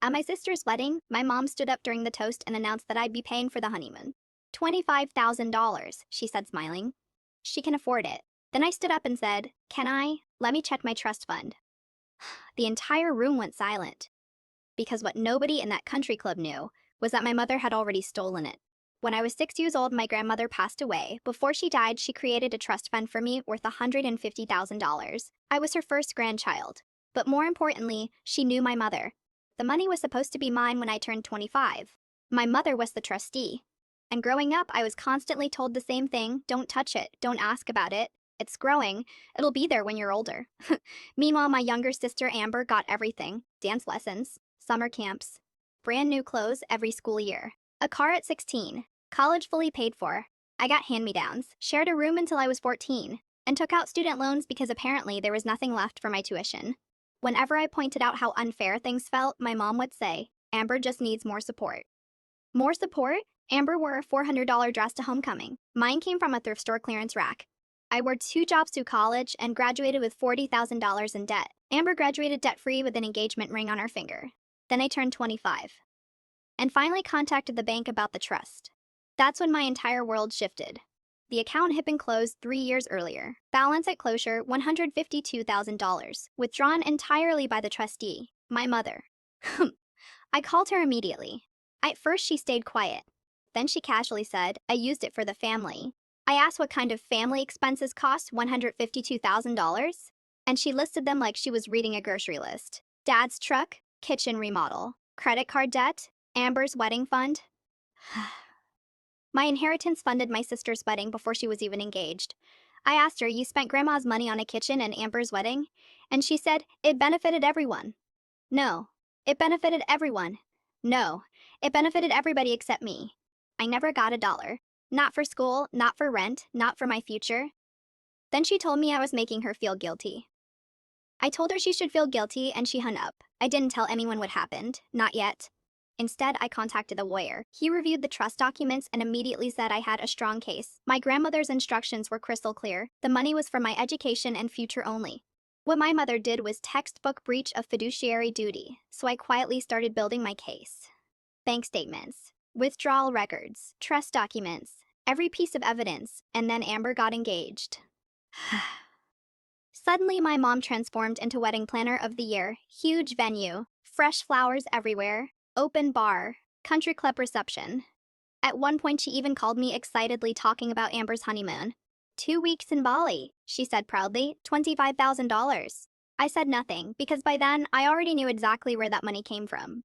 At my sister's wedding, my mom stood up during the toast and announced that I'd be paying for the honeymoon. $25,000, she said, smiling. She can afford it. Then I stood up and said, "Can I? Let me check my trust fund." The entire room went silent, because what nobody in that country club knew was that my mother had already stolen it. When I was 6 years old, my grandmother passed away. Before she died, she created a trust fund for me worth $150,000. I was her first grandchild. But more importantly, she knew my mother. The money was supposed to be mine when I turned 25. My mother was the trustee. And growing up, I was constantly told the same thing: don't touch it, don't ask about it. It's growing. It'll be there when you're older. Meanwhile, my younger sister Amber got everything: dance lessons, summer camps, brand new clothes every school year, a car at 16, college fully paid for. I got hand me downs, shared a room until I was 14, and took out student loans because apparently there was nothing left for my tuition. Whenever I pointed out how unfair things felt, my mom would say, "Amber just needs more support." More support? Amber wore a $400 dress to homecoming. Mine came from a thrift store clearance rack. I worked 2 jobs through college and graduated with $40,000 in debt. Amber graduated debt-free with an engagement ring on her finger. Then I turned 25. And finally contacted the bank about the trust. That's when my entire world shifted. The account had been closed 3 years earlier. Balance at closure, $152,000, withdrawn entirely by the trustee, my mother. I called her immediately. At first, she stayed quiet. Then she casually said, "I used it for the family." I asked what kind of family expenses cost $152,000, and she listed them like she was reading a grocery list. Dad's truck, kitchen remodel, credit card debt, Amber's wedding fund. My inheritance funded my sister's wedding before she was even engaged. I asked her, "You spent Grandma's money on a kitchen and Amber's wedding?" And she said, "It benefited everyone." No, it benefited everyone. No, it benefited everybody except me. I never got a dollar. Not for school, not for rent, not for my future. Then she told me I was making her feel guilty. I told her she should feel guilty and she hung up. I didn't tell anyone what happened, not yet. Instead, I contacted a lawyer. He reviewed the trust documents and immediately said I had a strong case. My grandmother's instructions were crystal clear. The money was for my education and future only. What my mother did was textbook breach of fiduciary duty, so I quietly started building my case. Bank statements, withdrawal records, trust documents, every piece of evidence, and then Amber got engaged. Suddenly, my mom transformed into wedding planner of the year. Huge venue, fresh flowers everywhere, open bar, country club reception. At one point, she even called me excitedly talking about Amber's honeymoon. 2 weeks in Bali, she said proudly, $25,000. I said nothing, because by then, I already knew exactly where that money came from.